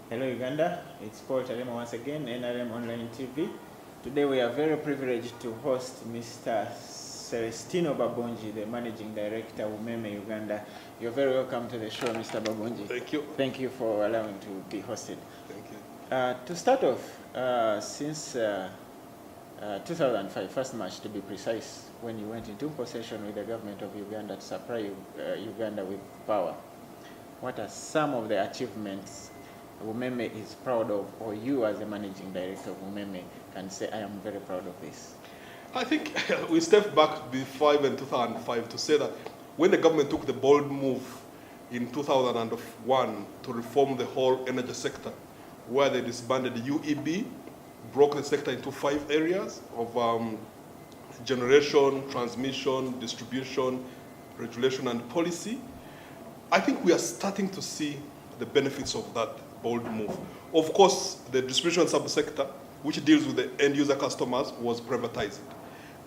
Hello Uganda, it's Paul Talema once again, NRM Online TV. Today we are very privileged to host Mr. Selestino Babungi, the Managing Director of UMEME Uganda. You're very welcome to the show, Mr. Babungi. Thank you. Thank you for allowing to be hosted. Thank you. To start off, since 2005, 1st March to be precise, when you went into possession with the government of Uganda to supply Uganda with power, what are some of the achievements UMEME is proud of, or you as the Managing Director of UMEME can say, I am very proud of this? I think we step back before even 2005 to say that when the government took the bold move in 2001 to reform the whole energy sector, where they disbanded the UEB, broke the sector into 5 areas of generation, transmission, distribution, regulation, and policy, I think we are starting to see the benefits of that bold move. Of course, the distribution subsector, which deals with the end user customers, was privatized.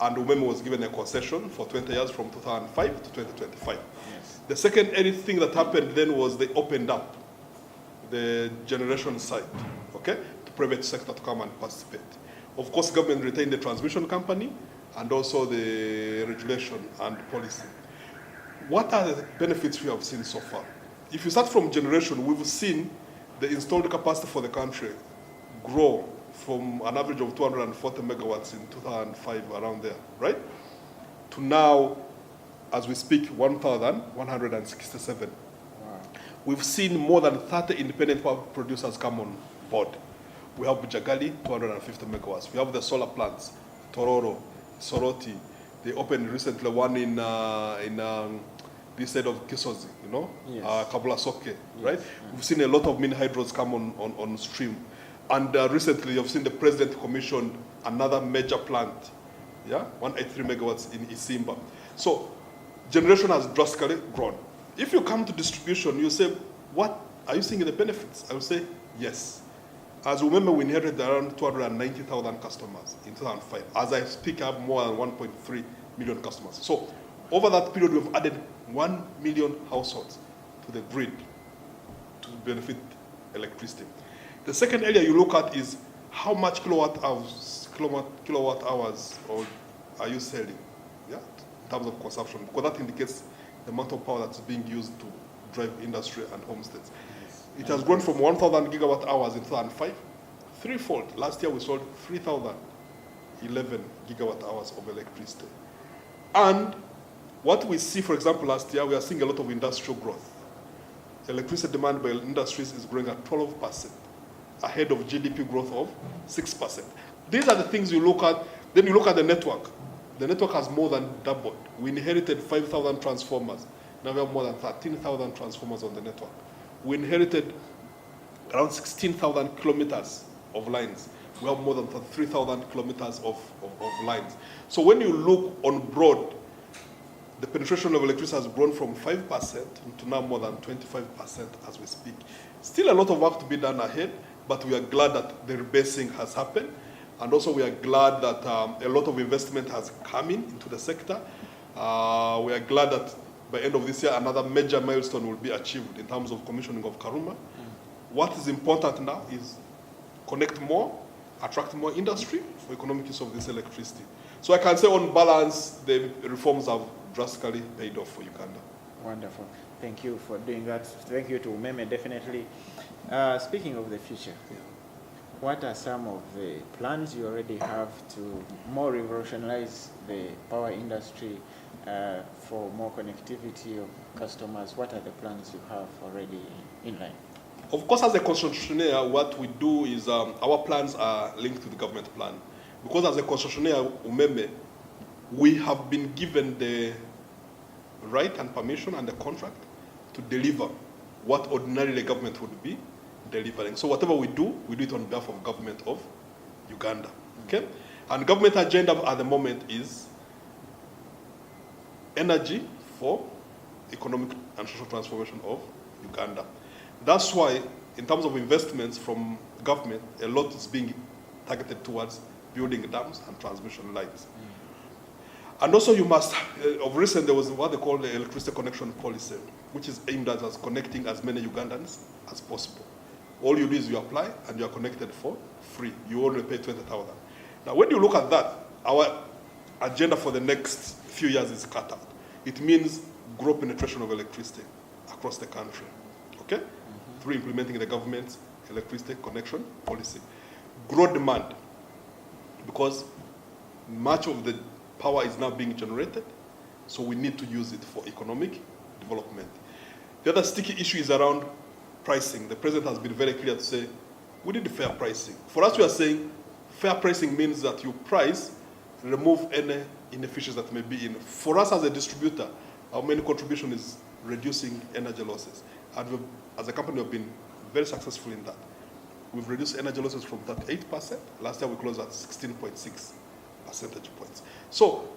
And UMEME was given a concession for 20 years from 2005 to 2025. Yes. The second thing that happened then was they opened up the generation side, okay, to private sector to come and participate. Of course, government retained the transmission company and also the regulation and policy. What are the benefits we have seen so far? If you start from generation, we've seen the installed capacity for the country grow from an average of 240 megawatts in 2005, around there, right? To now, as we speak, 1,167. Wow. We've seen more than 30 independent power producers come on board. We have Bujagali, 250 megawatts. We have the solar plants, Tororo, Soroti. They opened recently one in this side of Kisozi, you know, Yes. Kabula Soke, Yes. right? We've seen a lot of mini hydros come on stream. And recently, you've seen the president commissioned another major plant, yeah, 183 megawatts in Isimba. So generation has drastically grown. If you come to distribution, you say, what, are you seeing the benefits? I will say, yes. As remember, we inherited around 290,000 customers in 2005. As I speak, I have more than 1.3 million customers. So over that period, we've added 1 million households to the grid to benefit electricity. The second area you look at is how much kilowatt hours are you selling, yeah, in terms of consumption, because that indicates the amount of power that's being used to drive industry and homesteads. Yes. It has grown from 1,000 gigawatt hours in 2005, threefold. Last year we sold 3,011 gigawatt hours of electricity. And what we see, for example, last year, we are seeing a lot of industrial growth. Electricity demand by industries is growing at 12%, ahead of GDP growth of 6%. These are the things you look at. Then you look at the network. The network has more than doubled. We inherited 5,000 transformers. Now we have more than 13,000 transformers on the network. We inherited around 16,000 kilometers of lines. We have more than 3,000 kilometers of lines. So when you look on broad, the penetration of electricity has grown from 5% to now more than 25% as we speak. Still a lot of work to be done ahead, but we are glad that the rebasing has happened. And also we are glad that a lot of investment has come into the sector. We are glad that by end of this year, another major milestone will be achieved in terms of commissioning of Karuma. What is important now is connect more, attract more industry for economic use of this electricity. So I can say on balance, the reforms have drastically paid off for Uganda. Wonderful. Thank you for doing that. Thank you to UMEME, definitely. Speaking of the future, what are some of the plans you already have to more revolutionize the power industry for more connectivity of customers? What are the plans you have already in line? Of course, as a concessionaire, what we do is our plans are linked to the government plan. Because as a concessionaire, UMEME, we have been given the right and permission and the contract to deliver what ordinarily the government would be delivering. So whatever we do it on behalf of government of Uganda, okay? And government agenda at the moment is energy for economic and social transformation of Uganda. That's why, in terms of investments from government, a lot is being targeted towards building dams and transmission lines. And also you must, of recent there was what they call the electricity connection policy, which is aimed at us connecting as many Ugandans as possible. All you do is you apply and you are connected for free. You only pay 20,000. Now, when you look at that, our agenda for the next few years is cut out. It means grow penetration of electricity across the country, okay? Through implementing the government's electricity connection policy. Grow demand, because much of the power is now being generated, so we need to use it for economic development. The other sticky issue is around pricing. The president has been very clear to say, we need fair pricing. For us, we are saying fair pricing means that you price, remove any inefficiencies that may be in. For us as a distributor, our main contribution is reducing energy losses. And as a company, we've been very successful in that. We've reduced energy losses from 38%. Last year, we closed at 16.6 percentage points. So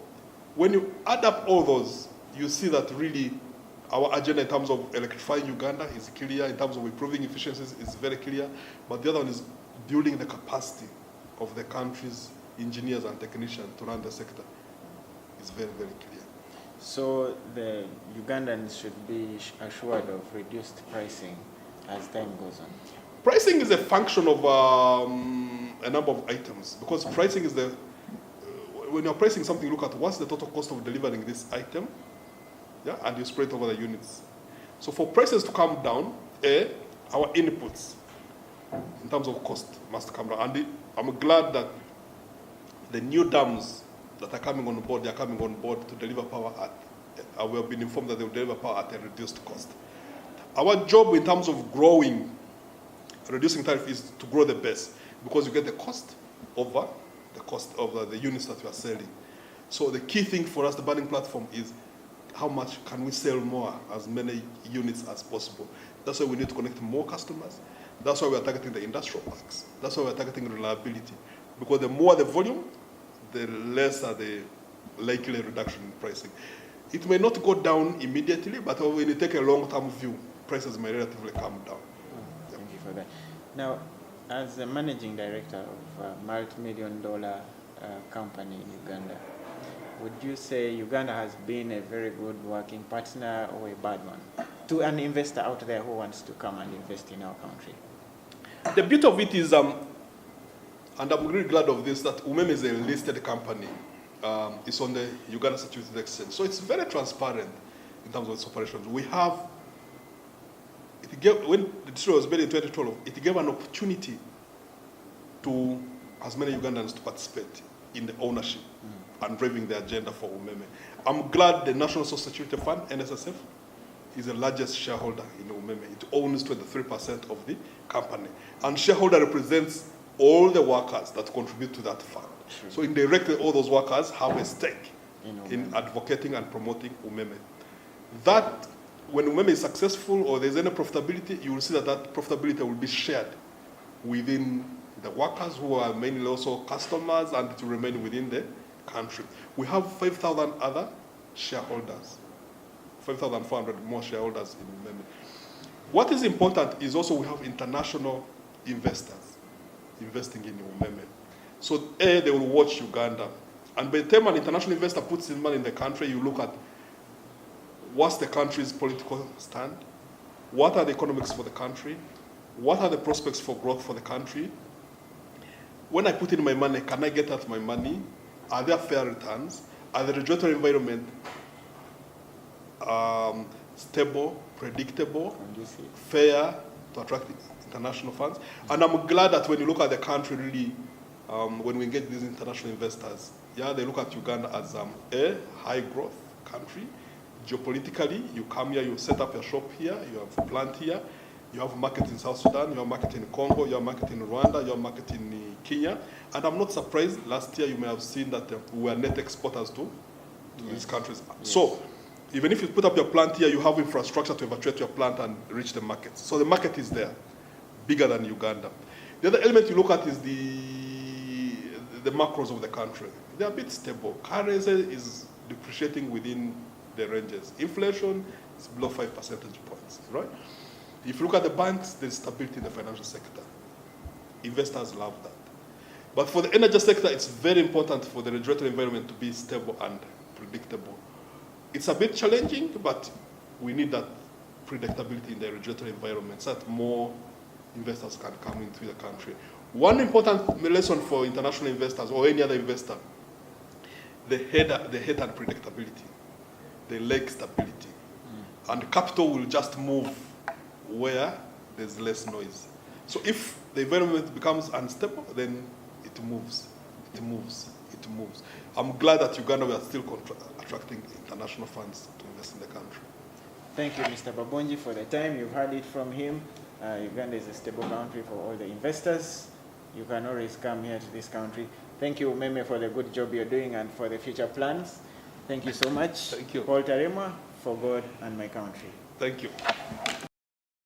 when you add up all those, you see that really our agenda in terms of electrifying Uganda is clear, in terms of improving efficiencies is very clear, but the other one is building the capacity of the country's engineers and technicians to run the sector is very, very clear. So the Ugandans should be assured of reduced pricing as time goes on? Pricing is a function of a number of items, because pricing is when you're pricing something, look at what's the total cost of delivering this item, yeah, and you spread it over the units. So for prices to come down, our inputs in terms of cost must come down. And I'm glad that the new dams that are coming on board, they are coming on board to deliver power at, we have been informed that they will deliver power at a reduced cost. Our job in terms of reducing tariff is to grow the base, because you get the cost over the cost of the units that you are selling. So the key thing for us, the burning platform, is how much can we sell more, as many units as possible. That's why we need to connect more customers. That's why we are targeting the industrial parks. That's why we are targeting reliability. Because the more the volume, the lesser the likely reduction in pricing. It may not go down immediately, but when you take a long-term view, prices may relatively come down. Thank you for that. Now, as the managing director of a multi-million-dollar company in Uganda, would you say Uganda has been a very good working partner or a bad one to an investor out there who wants to come and invest in our country? The beauty of it is, and I'm really glad of this, that UMEME is a listed company. It's on the Uganda Securities Exchange. So it's very transparent in terms of its operations. We have, when the district was built in 2012, it gave an opportunity to as many Ugandans to participate in the ownership and driving the agenda for UMEME. I'm glad the National Social Security Fund, NSSF, is the largest shareholder in UMEME. It owns 23% of the company. And shareholder represents all the workers that contribute to that fund. Sure. So indirectly, all those workers have a stake in advocating and promoting UMEME. That, when UMEME is successful or there's any profitability, you will see that that profitability will be shared within the workers, who are mainly also customers, and it will remain within the country. We have 5,000 other shareholders, 5,400 more shareholders in UMEME. What is important is also we have international investors investing in UMEME. So they will watch Uganda. And by the time an international investor puts his money in the country, you look at what's the country's political stand, what are the economics for the country, what are the prospects for growth for the country. When I put in my money, can I get out my money? Are there fair returns? Are the regulatory environment stable, predictable, fair to attract international funds? And I'm glad that when you look at the country, really, when we engage these international investors, they look at Uganda as a high-growth country. Geopolitically, you come here, you set up your shop here, you have a plant here, you have a market in South Sudan, you have a market in Congo, you have a market in Rwanda, you have a market in Kenya. And I'm not surprised, last year you may have seen that we are net exporters to these countries. Yes. So even if you put up your plant here, you have infrastructure to evacuate your plant and reach the market. So the market is there, bigger than Uganda. The other element you look at is the macros of the country. They're a bit stable. Currency is depreciating within the ranges. Inflation is below 5 percentage points, right? If you look at the banks, there's stability in the financial sector. Investors love that. But for the energy sector, it's very important for the regulatory environment to be stable and predictable. It's a bit challenging, but we need that predictability in the regulatory environment so that more investors can come into the country. One important lesson for international investors or any other investor, they hate unpredictability. They lack stability. And capital will just move where there's less noise. So if the environment becomes unstable, then it moves, it moves, it moves. I'm glad that Uganda, we are still attracting international funds to invest in the country. Thank you, Mr. Babungi, for the time. You've heard it from him. Uganda is a stable country for all the investors. You can always come here to this country. Thank you, UMEME, for the good job you're doing and for the future plans. Thank you so much. Thank you. Paul Tarema, for God and my country. Thank you.